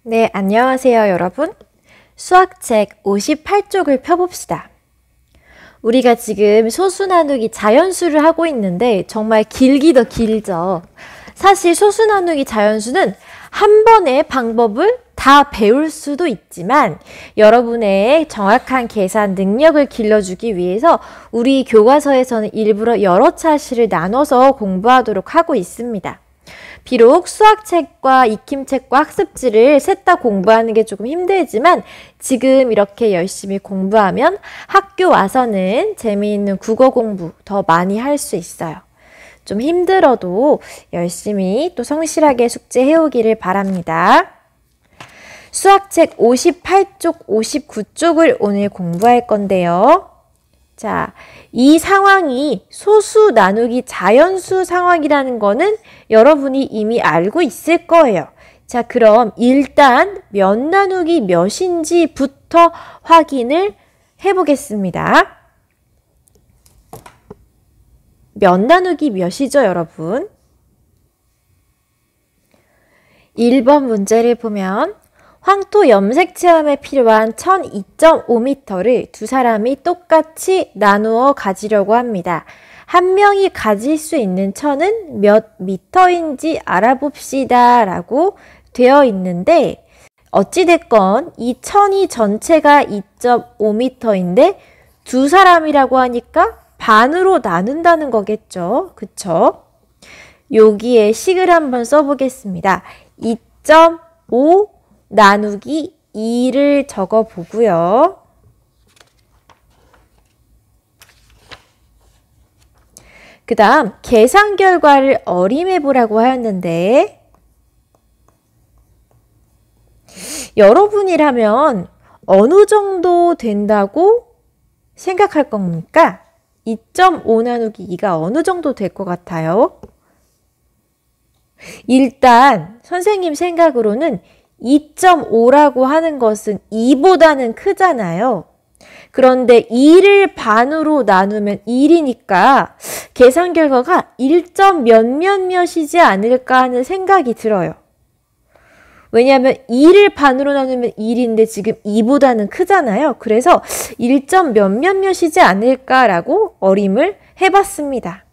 네, 안녕하세요, 여러분. 수학책 58쪽을 펴봅시다. 우리가 지금 소수 나누기 자연수를 하고 있는데 정말 길기도 길죠. 사실 소수 나누기 자연수는 한 번에 방법을 다 배울 수도 있지만 여러분의 정확한 계산 능력을 길러주기 위해서 우리 교과서에서는 일부러 여러 차시를 나눠서 공부하도록 하고 있습니다. 비록 수학책과 익힘책과 학습지를 셋 다 공부하는 게 조금 힘들지만 지금 이렇게 열심히 공부하면 학교 와서는 재미있는 국어 공부 더 많이 할 수 있어요. 좀 힘들어도 열심히 또 성실하게 숙제해오기를 바랍니다. 수학책 58쪽, 59쪽을 오늘 공부할 건데요. 자, 이 상황이 소수 나누기 자연수 상황이라는 거는 여러분이 이미 알고 있을 거예요. 자, 그럼 일단 몇 나누기 몇인지부터 확인을 해보겠습니다. 몇 나누기 몇이죠, 여러분? 1번 문제를 보면 황토 염색 체험에 필요한 천 2.5m를 두 사람이 똑같이 나누어 가지려고 합니다. 한 명이 가질 수 있는 천은 몇 미터인지 알아봅시다 라고 되어 있는데 어찌됐건 이 천이 전체가 2.5m인데 두 사람이라고 하니까 반으로 나눈다는 거겠죠. 그쵸? 여기에 식을 한번 써보겠습니다. 2.5 나누기 2를 적어 보고요. 그 다음 계산 결과를 어림해 보라고 하였는데 여러분이라면 어느 정도 된다고 생각할 겁니까? 2.5 나누기 2가 어느 정도 될 것 같아요? 일단 선생님 생각으로는 2.5라고 하는 것은 2보다는 크잖아요. 그런데 2를 반으로 나누면 1이니까 계산 결과가 1점 몇몇몇이지 않을까 하는 생각이 들어요. 왜냐하면 2를 반으로 나누면 1인데 지금 2보다는 크잖아요. 그래서 1점 몇몇몇이지 않을까라고 어림을 해봤습니다.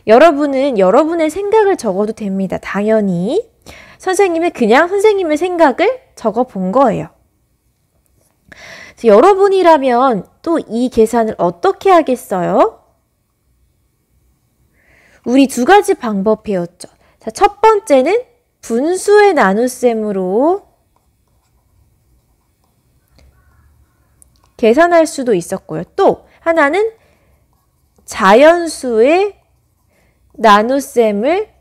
여러분은 여러분의 생각을 적어도 됩니다. 당연히. 선생님은 그냥 선생님의 생각을 적어 본 거예요. 여러분이라면 또 이 계산을 어떻게 하겠어요? 우리 두 가지 방법 배웠죠. 자, 첫 번째는 분수의 나눗셈으로 계산할 수도 있었고요. 또 하나는 자연수의 나눗셈을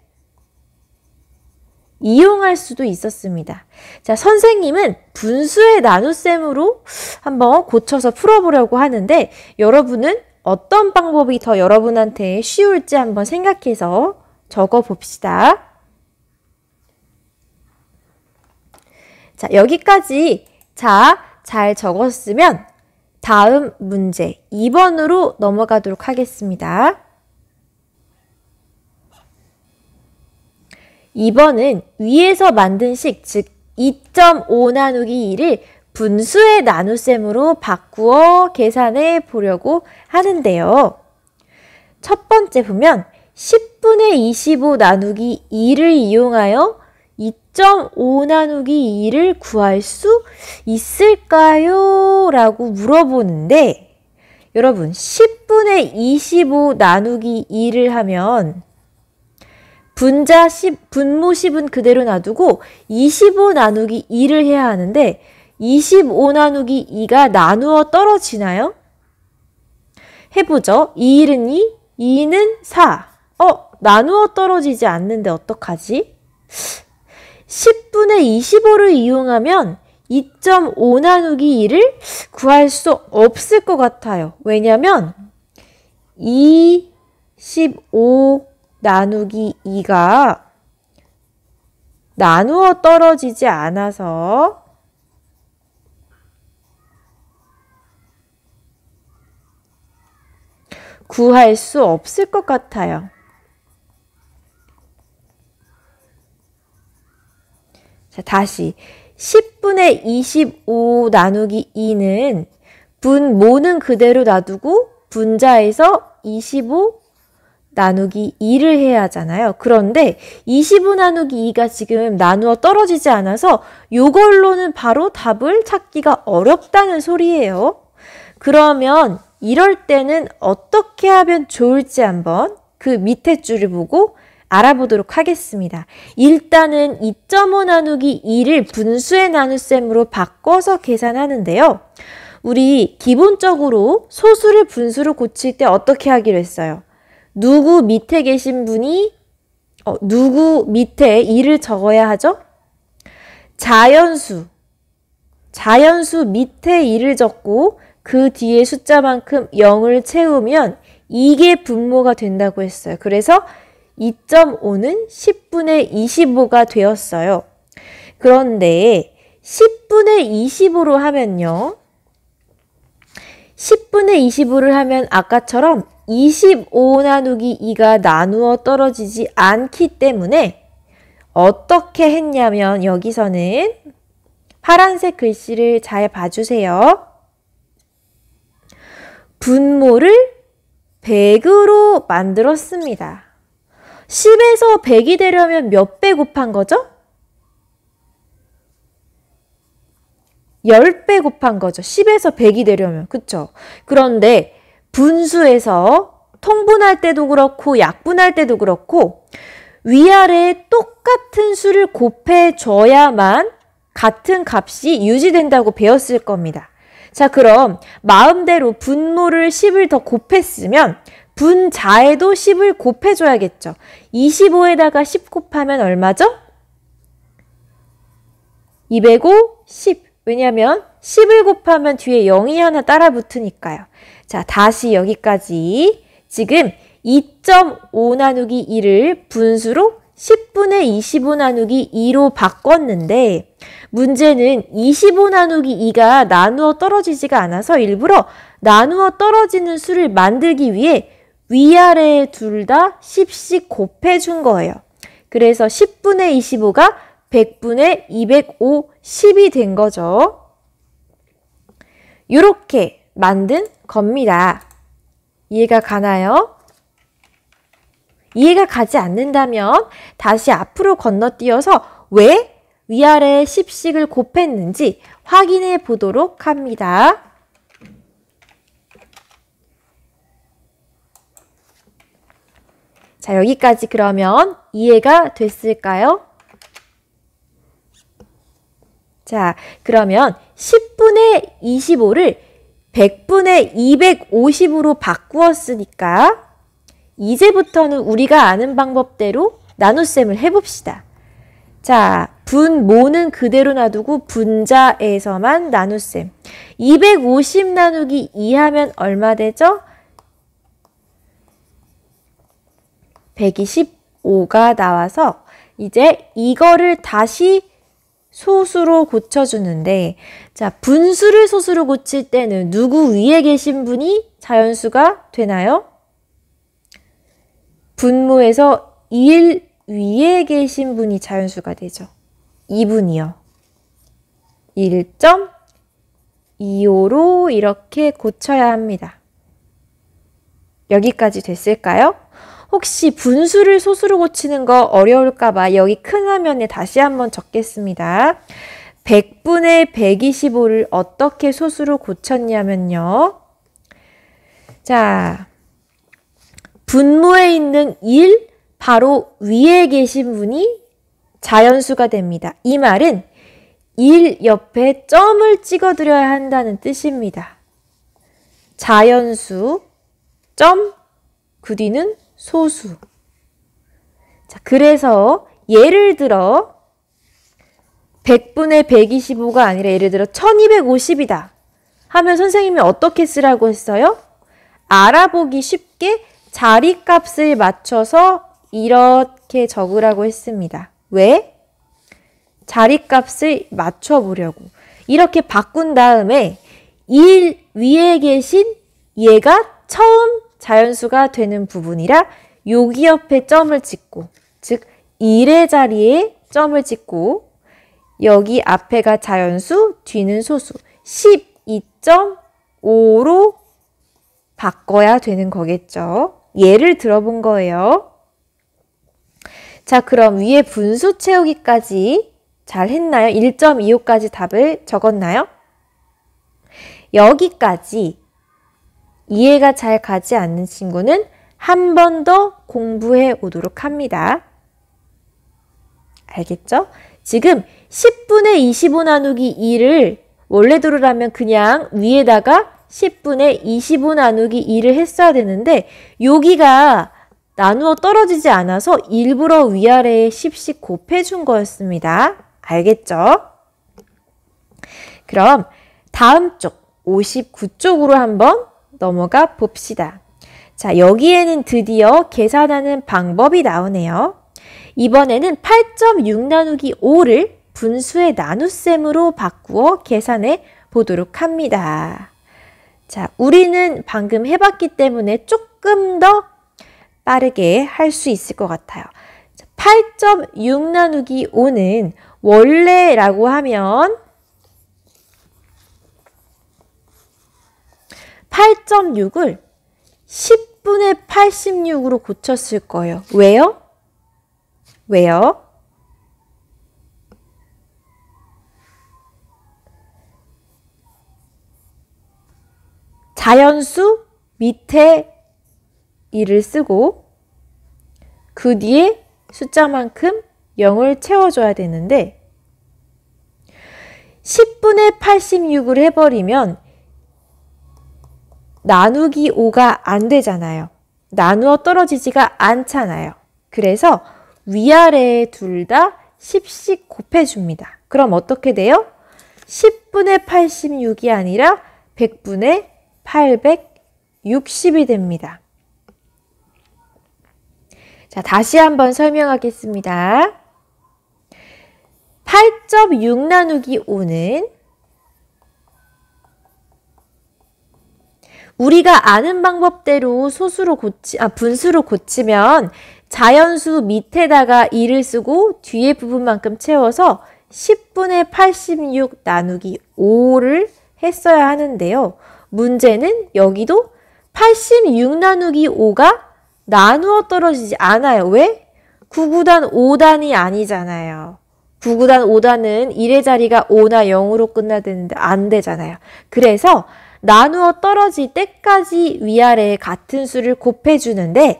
이용할 수도 있었습니다. 자, 선생님은 분수의 나눗셈으로 한번 고쳐서 풀어보려고 하는데 여러분은 어떤 방법이 더 여러분한테 쉬울지 한번 생각해서 적어 봅시다. 자, 여기까지 잘 적었으면 다음 문제 2번으로 넘어가도록 하겠습니다. 2번은 위에서 만든 식, 즉 2.5 나누기 2를 분수의 나눗셈으로 바꾸어 계산해 보려고 하는데요. 첫 번째 보면 10분의 25 나누기 2를 이용하여 2.5 나누기 2를 구할 수 있을까요? 라고 물어보는데 여러분 10분의 25 나누기 2를 하면 분자 10, 분모 10은 그대로 놔두고 25 나누기 2를 해야 하는데 25 나누기 2가 나누어 떨어지나요? 해보죠. 2는 2, 2는 4. 나누어 떨어지지 않는데 어떡하지? 10분의 25를 이용하면 2.5 나누기 2를 구할 수 없을 것 같아요. 왜냐면 25 나누기 2가 나누어 떨어지지 않아서 구할 수 없을 것 같아요. 자, 다시 10분의 25 나누기 2는 분모는 그대로 놔두고 분자에서 25 나누기 2를 해야 하잖아요. 그런데 25 나누기 2가 지금 나누어 떨어지지 않아서 이걸로는 바로 답을 찾기가 어렵다는 소리예요. 그러면 이럴 때는 어떻게 하면 좋을지 한번 그 밑에 줄을 보고 알아보도록 하겠습니다. 일단은 2.5 나누기 2를 분수의 나눗셈으로 바꿔서 계산하는데요. 우리 기본적으로 소수를 분수로 고칠 때 어떻게 하기로 했어요? 누구 밑에 계신 분이 누구 밑에 2를 적어야 하죠? 자연수 밑에 2를 적고 그 뒤에 숫자만큼 0을 채우면 이게 분모가 된다고 했어요. 그래서 2.5는 10분의 25가 되었어요. 그런데 10분의 25로 하면요. 10분의 25를 하면 아까처럼 25 나누기 2가 나누어 떨어지지 않기 때문에 어떻게 했냐면 여기서는 파란색 글씨를 잘 봐주세요. 분모를 100으로 만들었습니다. 10에서 100이 되려면 몇 배 곱한 거죠? 10배 곱한 거죠. 10에서 100이 되려면. 그쵸? 그런데 분수에서 통분할 때도 그렇고 약분할 때도 그렇고 위아래에 똑같은 수를 곱해줘야만 같은 값이 유지된다고 배웠을 겁니다. 자, 그럼 마음대로 분모를 10을 더 곱했으면 분자에도 10을 곱해줘야겠죠. 25에다가 10 곱하면 얼마죠? 205, 10. 왜냐하면 10을 곱하면 뒤에 0이 하나 따라 붙으니까요. 자, 다시 여기까지. 지금 2.5 나누기 2를 분수로 10분의 25 나누기 2로 바꿨는데 문제는 25 나누기 2가 나누어 떨어지지가 않아서 일부러 나누어 떨어지는 수를 만들기 위해 위아래 둘 다 10씩 곱해준 거예요. 그래서 10분의 25가 100분의 205, 10이 된 거죠. 이렇게 만든 겁니다. 이해가 가나요? 이해가 가지 않는다면 다시 앞으로 건너뛰어서 왜 위아래 10씩을 곱했는지 확인해 보도록 합니다. 자, 여기까지 그러면 이해가 됐을까요? 자, 그러면 10분의 25를 100분의 250으로 바꾸었으니까 이제부터는 우리가 아는 방법대로 나눗셈을 해봅시다. 자, 분모는 그대로 놔두고 분자에서만 나눗셈. 250 나누기 2 하면 얼마 되죠? 125가 나와서 이제 이거를 다시 소수로 고쳐주는데, 자, 분수를 소수로 고칠 때는 누구 위에 계신 분이 자연수가 되나요? 분모에서 1 위에 계신 분이 자연수가 되죠. 2분이요. 1.25로 이렇게 고쳐야 합니다. 여기까지 됐을까요? 혹시 분수를 소수로 고치는 거 어려울까 봐 여기 큰 화면에 다시 한번 적겠습니다. 100분의 125를 어떻게 소수로 고쳤냐면요. 자, 분모에 있는 1 바로 위에 계신 분이 자연수가 됩니다. 이 말은 1 옆에 점을 찍어드려야 한다는 뜻입니다. 자연수, 점, 그 뒤는 소수. 자, 그래서 예를 들어 100분의 125가 아니라 예를 들어 1250이다 하면 선생님이 어떻게 쓰라고 했어요? 알아보기 쉽게 자리값을 맞춰서 이렇게 적으라고 했습니다. 왜? 자리값을 맞춰보려고. 이렇게 바꾼 다음에 1 위에 계신 얘가 처음 자연수가 되는 부분이라 여기 옆에 점을 찍고, 즉 1의 자리에 점을 찍고 여기 앞에가 자연수, 뒤는 소수. 12.5로 바꿔야 되는 거겠죠. 예를 들어본 거예요. 자, 그럼 위에 분수 채우기까지 잘 했나요? 1.25까지 답을 적었나요? 여기까지 이해가 잘 가지 않는 친구는 한 번 더 공부해 오도록 합니다. 알겠죠? 지금 10분의 25 나누기 2를 원래대로라면 그냥 위에다가 10분의 25 나누기 2를 했어야 되는데 여기가 나누어 떨어지지 않아서 일부러 위아래에 10씩 곱해준 거였습니다. 알겠죠? 그럼 다음 쪽 59쪽으로 한번 넘어가 봅시다. 자, 여기에는 드디어 계산하는 방법이 나오네요. 이번에는 8.6 나누기 5를 분수의 나눗셈으로 바꾸어 계산해 보도록 합니다. 자, 우리는 방금 해봤기 때문에 조금 더 빠르게 할 수 있을 것 같아요. 8.6 나누기 5는 원래라고 하면 8.6을 10분의 86으로 고쳤을 거예요. 왜요? 왜요? 자연수 밑에 2를 쓰고 그 뒤에 숫자만큼 0을 채워줘야 되는데 10분의 86을 해버리면 나누기 5가 안 되잖아요. 나누어 떨어지지가 않잖아요. 그래서 위아래에 둘 다 10씩 곱해줍니다. 그럼 어떻게 돼요? 10분의 86이 아니라 100분의 860이 됩니다. 자, 다시 한번 설명하겠습니다. 8.6 나누기 5는 우리가 아는 방법대로 분수로 고치면 자연수 밑에다가 2를 쓰고 뒤에 부분만큼 채워서 10분의 86 나누기 5를 했어야 하는데요. 문제는 여기도 86 나누기 5가 나누어 떨어지지 않아요. 왜? 9구단 5단이 아니잖아요. 9구단 5단은 1의 자리가 5나 0으로 끝나야 되는데 안 되잖아요. 그래서 나누어 떨어질 때까지 위아래에 같은 수를 곱해주는데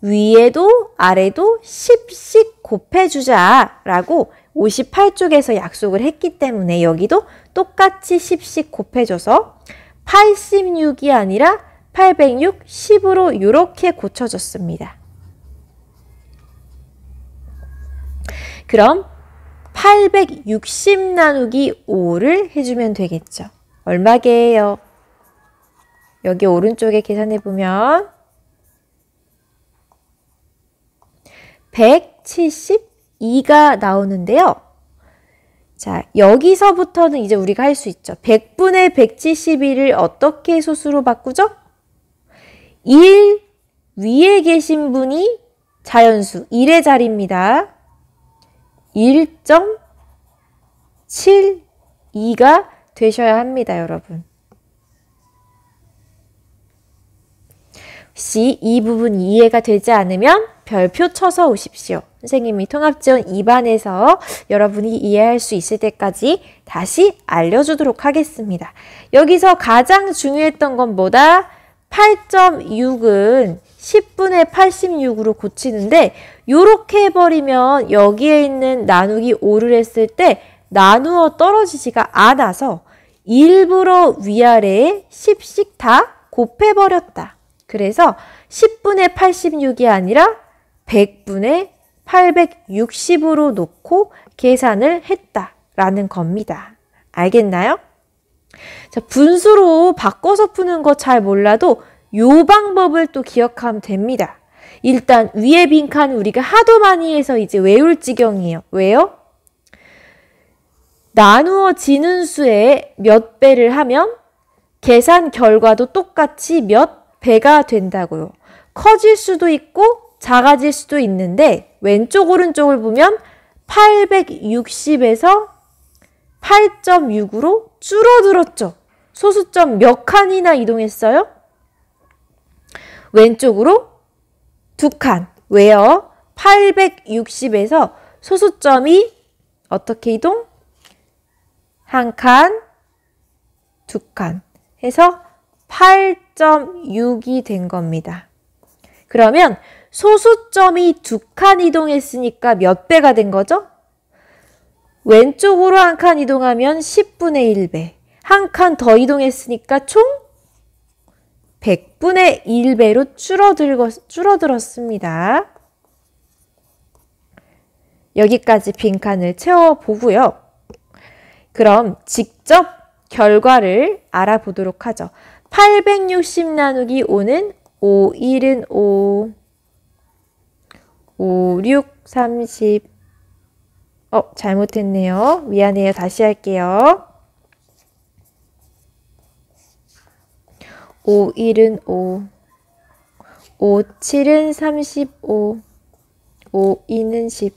위에도 아래도 10씩 곱해주자라고 58쪽에서 약속을 했기 때문에 여기도 똑같이 10씩 곱해줘서 86이 아니라 806, 10으로 이렇게 고쳐졌습니다. 그럼 860 나누기 5를 해주면 되겠죠. 얼마게요? 여기 오른쪽에 계산해보면 172가 나오는데요. 자, 여기서부터는 이제 우리가 할 수 있죠. 100분의 171을 어떻게 소수로 바꾸죠? 1 위에 계신 분이 자연수 1의 자리입니다. 1.72가 되셔야 합니다, 여러분. 혹시 이 부분 이해가 되지 않으면 별표 쳐서 오십시오. 선생님이 통합지원 2반에서 여러분이 이해할 수 있을 때까지 다시 알려주도록 하겠습니다. 여기서 가장 중요했던 건 뭐다? 8.6은 10분의 86으로 고치는데 이렇게 해버리면 여기에 있는 나누기 5를 했을 때 나누어 떨어지지가 않아서 일부러 위아래에 10씩 다 곱해버렸다. 그래서 10분의 86이 아니라 100분의 860으로 놓고 계산을 했다라는 겁니다. 알겠나요? 자, 분수로 바꿔서 푸는 거 잘 몰라도 요 방법을 또 기억하면 됩니다. 일단 위에 빈칸 우리가 하도 많이 해서 이제 외울 지경이에요. 왜요? 나누어지는 수에 몇 배를 하면 계산 결과도 똑같이 몇 배가 된다고요. 커질 수도 있고 작아질 수도 있는데 왼쪽 오른쪽을 보면 860에서 8.6으로 줄어들었죠. 소수점 몇 칸이나 이동했어요? 왼쪽으로 2칸. 왜요? 860에서 소수점이 어떻게 이동? 1칸, 2칸 해서 8.6이 된 겁니다. 그러면 소수점이 2칸 이동했으니까 몇 배가 된 거죠? 왼쪽으로 1칸 이동하면 10분의 1배. 1칸 더 이동했으니까 총 100분의 1배로 줄어들었습니다. 여기까지 빈칸을 채워보고요. 그럼 직접 결과를 알아보도록 하죠. 860 나누기 5는 5, 1은 5, 5, 6, 30. 잘못했네요. 미안해요. 다시 할게요. 5, 1은 5, 5, 7은 35, 5, 2는 10.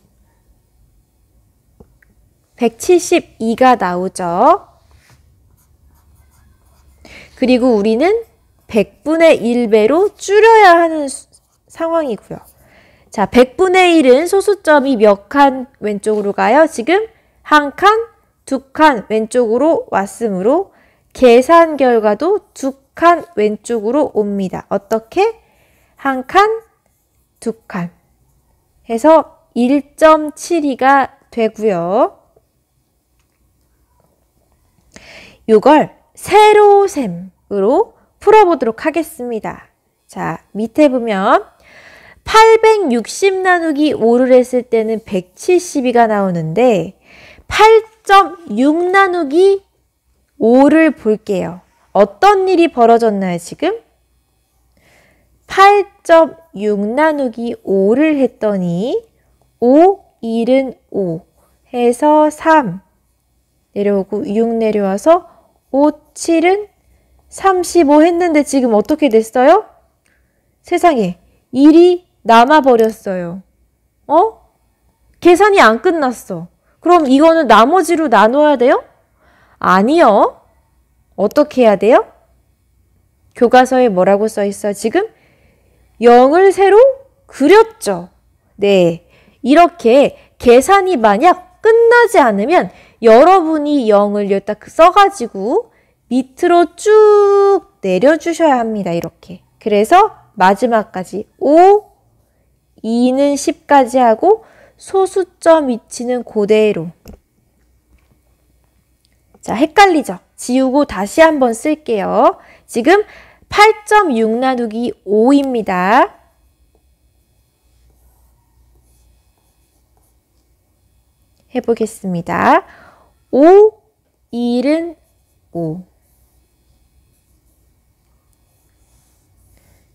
172가 나오죠. 그리고 우리는 100분의 1배로 줄여야 하는 상황이고요. 자, 100분의 1은 소수점이 몇 칸 왼쪽으로 가요? 지금 1칸, 2칸 왼쪽으로 왔으므로 계산 결과도 2칸 왼쪽으로 옵니다. 어떻게? 1칸, 2칸 해서 1.72가 되고요. 이걸 세로셈으로 풀어보도록 하겠습니다. 자, 밑에 보면 860 나누기 5를 했을 때는 172가 나오는데 8.6 나누기 5를 볼게요. 어떤 일이 벌어졌나요, 지금? 8.6 나누기 5를 했더니 5, 1은 5 해서 3 내려오고 6 내려와서 5, 7은 35 했는데 지금 어떻게 됐어요? 세상에 1이 남아버렸어요. 계산이 안 끝났어. 그럼 이거는 나머지로 나눠야 돼요? 아니요. 어떻게 해야 돼요? 교과서에 뭐라고 써 있어요? 지금 0을 세로 그렸죠. 네, 이렇게 계산이 만약 끝나지 않으면 여러분이 0을 여기다 써가지고 밑으로 쭉 내려주셔야 합니다. 이렇게. 그래서 마지막까지 5, 2는 10까지 하고 소수점 위치는 그대로. 자, 헷갈리죠? 지우고 다시 한번 쓸게요. 지금 8.6 나누기 5입니다. 해보겠습니다. 5, 1은 5.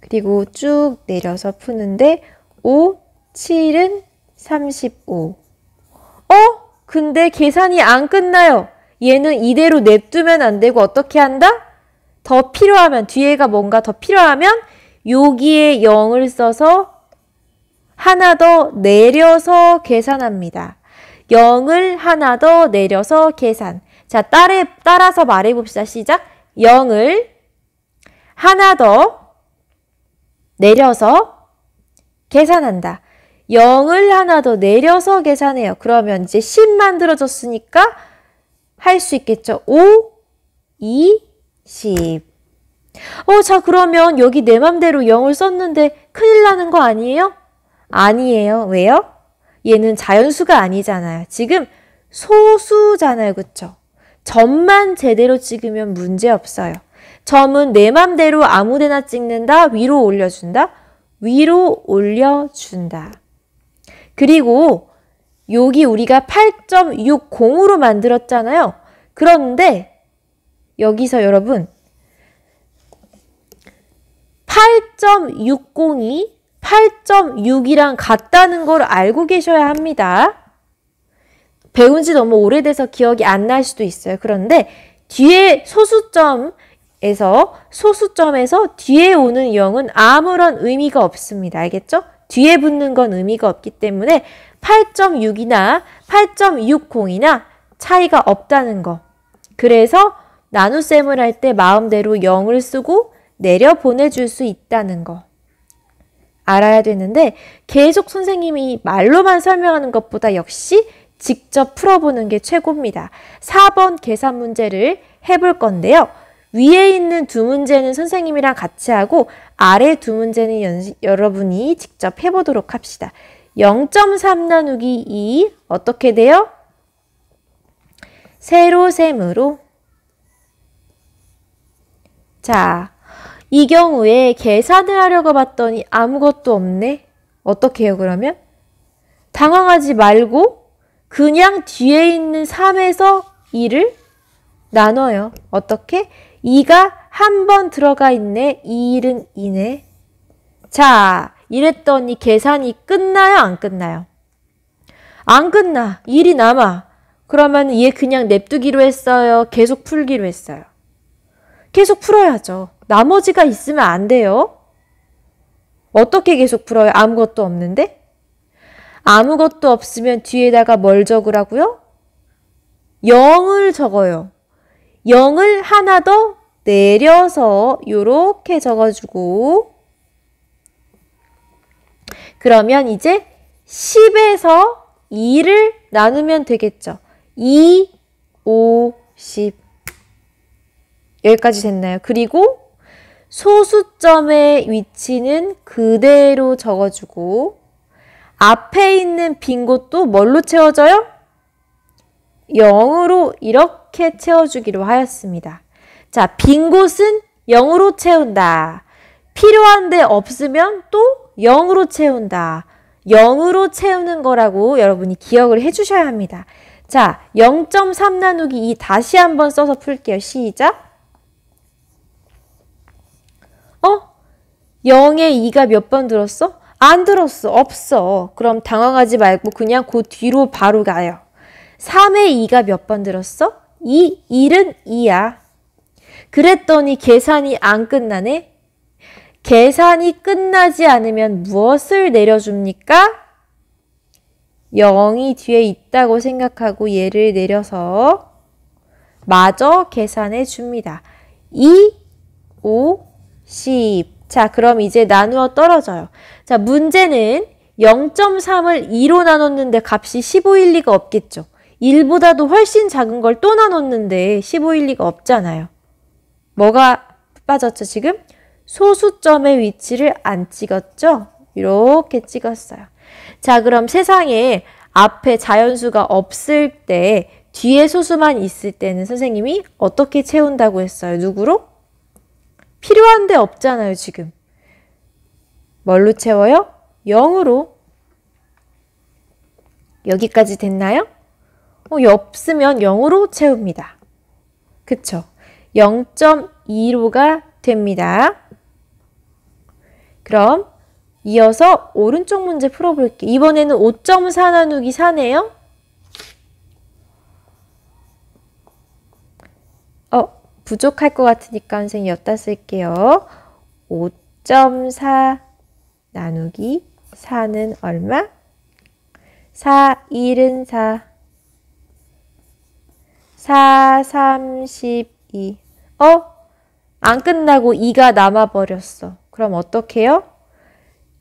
그리고 쭉 내려서 푸는데 5, 7은 35. 근데 계산이 안 끝나요. 얘는 이대로 냅두면 안 되고 어떻게 한다? 더 필요하면, 뒤에가 뭔가 더 필요하면 여기에 0을 써서 하나 더 내려서 계산합니다. 0을 하나 더 내려서 계산. 자, 따라서 말해봅시다. 시작. 0을 하나 더 내려서 계산한다. 0을 하나 더 내려서 계산해요. 그러면 이제 10 만들어졌으니까 할 수 있겠죠. 5, 2, 10. 자, 그러면 여기 내 맘대로 0을 썼는데 큰일 나는 거 아니에요? 아니에요. 왜요? 얘는 자연수가 아니잖아요. 지금 소수잖아요. 그쵸? 점만 제대로 찍으면 문제 없어요. 점은 내 맘대로 아무데나 찍는다. 위로 올려준다. 위로 올려준다. 그리고 여기 우리가 8.60으로 만들었잖아요. 그런데 여기서 여러분 8.60이 8.6이랑 같다는 걸 알고 계셔야 합니다. 배운 지 너무 오래돼서 기억이 안 날 수도 있어요. 그런데 뒤에 소수점에서 뒤에 오는 0은 아무런 의미가 없습니다. 알겠죠? 뒤에 붙는 건 의미가 없기 때문에 8.6이나 8.60이나 차이가 없다는 거. 그래서 나눗셈을 할 때 마음대로 0을 쓰고 내려 보내줄 수 있다는 거. 알아야 되는데 계속 선생님이 말로만 설명하는 것보다 역시 직접 풀어보는 게 최고입니다. 4번 계산 문제를 해볼 건데요. 위에 있는 두 문제는 선생님이랑 같이 하고 아래 두 문제는 여러분이 직접 해보도록 합시다. 0.3 나누기 2 어떻게 돼요? 세로셈으로. 자, 이 경우에 계산을 하려고 봤더니 아무것도 없네. 어떻게 해요 그러면? 당황하지 말고 그냥 뒤에 있는 3에서 2를 나눠요. 어떻게? 2가 한 번 들어가 있네. 2일은 2네. 자, 이랬더니 계산이 끝나요? 안 끝나요? 안 끝나. 1이 남아. 그러면 얘 그냥 냅두기로 했어요? 계속 풀기로 했어요? 계속 풀어야죠. 나머지가 있으면 안 돼요. 어떻게 계속 풀어요? 아무것도 없는데? 아무것도 없으면 뒤에다가 뭘 적으라고요? 0을 적어요. 0을 하나 더 내려서 요렇게 적어주고 그러면 이제 10에서 2를 나누면 되겠죠. 2, 5, 10 여기까지 됐나요? 그리고 소수점의 위치는 그대로 적어주고 앞에 있는 빈 곳도 뭘로 채워져요? 0으로 이렇게 채워주기로 하였습니다. 자, 빈 곳은 0으로 채운다. 필요한데 없으면 또 0으로 채운다. 0으로 채우는 거라고 여러분이 기억을 해주셔야 합니다. 자, 0.3 나누기 2 다시 한번 써서 풀게요. 시작. 0에 2가 몇 번 들었어? 안 들었어. 없어. 그럼 당황하지 말고 그냥 그 뒤로 바로 가요. 3에 2가 몇 번 들었어? 2, 1은 2야. 그랬더니 계산이 안 끝나네. 계산이 끝나지 않으면 무엇을 내려줍니까? 0이 뒤에 있다고 생각하고 얘를 내려서 마저 계산해 줍니다. 2, 5, 10. 자, 그럼 이제 나누어 떨어져요. 자, 문제는 0.3을 2로 나눴는데 값이 15일 리가 없겠죠. 1보다도 훨씬 작은 걸 또 나눴는데 15일 리가 없잖아요. 뭐가 빠졌죠, 지금? 소수점의 위치를 안 찍었죠? 이렇게 찍었어요. 자, 그럼 세상에 앞에 자연수가 없을 때 뒤에 소수만 있을 때는 선생님이 어떻게 채운다고 했어요? 누구로? 필요한데 없잖아요, 지금. 뭘로 채워요? 0으로. 여기까지 됐나요? 없으면 0으로 채웁니다. 그쵸? 0.25가 됩니다. 그럼 이어서 오른쪽 문제 풀어볼게요. 이번에는 5.4 나누기 4네요. 부족할 것 같으니까 선생님 여기다 쓸게요. 5.4 나누기 4는 얼마? 4, 1은 4. 4, 32. 안 끝나고 2가 남아버렸어. 그럼 어떻게 해요?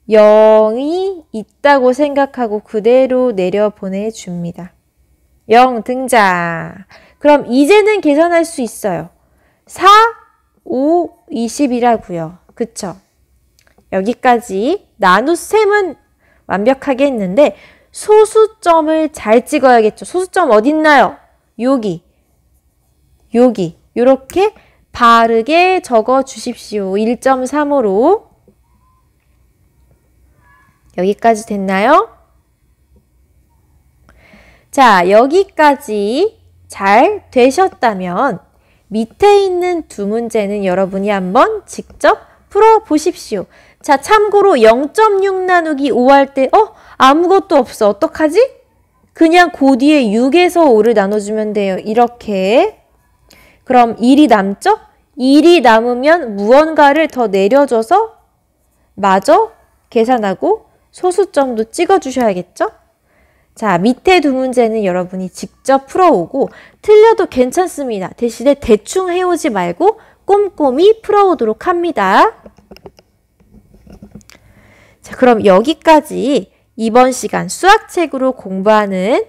0이 있다고 생각하고 그대로 내려보내줍니다. 0 등장. 그럼 이제는 계산할 수 있어요. 4, 5, 20이라고요. 그쵸? 여기까지 나눗셈은 완벽하게 했는데 소수점을 잘 찍어야겠죠. 소수점 어딨나요? 여기. 이렇게 바르게 적어 주십시오. 1.3으로. 여기까지 됐나요? 자, 여기까지 잘 되셨다면 밑에 있는 두 문제는 여러분이 한번 직접 풀어보십시오. 자, 참고로 0.6 나누기 5 할 때 아무것도 없어. 어떡하지? 그냥 그 뒤에 6에서 5를 나눠주면 돼요. 이렇게. 그럼 1이 남죠? 1이 남으면 무언가를 더 내려줘서 마저 계산하고 소수점도 찍어주셔야겠죠? 자, 밑에 두 문제는 여러분이 직접 풀어오고 틀려도 괜찮습니다. 대신에 대충 해오지 말고 꼼꼼히 풀어오도록 합니다. 자, 그럼 여기까지 이번 시간 수학책으로 공부하는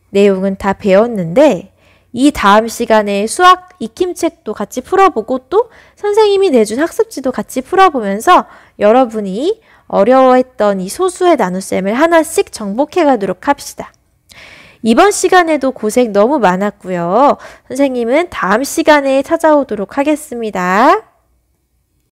내용은 다 배웠는데 이 다음 시간에 수학 익힘책도 같이 풀어보고 또 선생님이 내준 학습지도 같이 풀어보면서 여러분이 어려워했던 이 소수의 나눗셈을 하나씩 정복해 가도록 합시다. 이번 시간에도 고생 너무 많았고요. 선생님은 다음 시간에 찾아오도록 하겠습니다.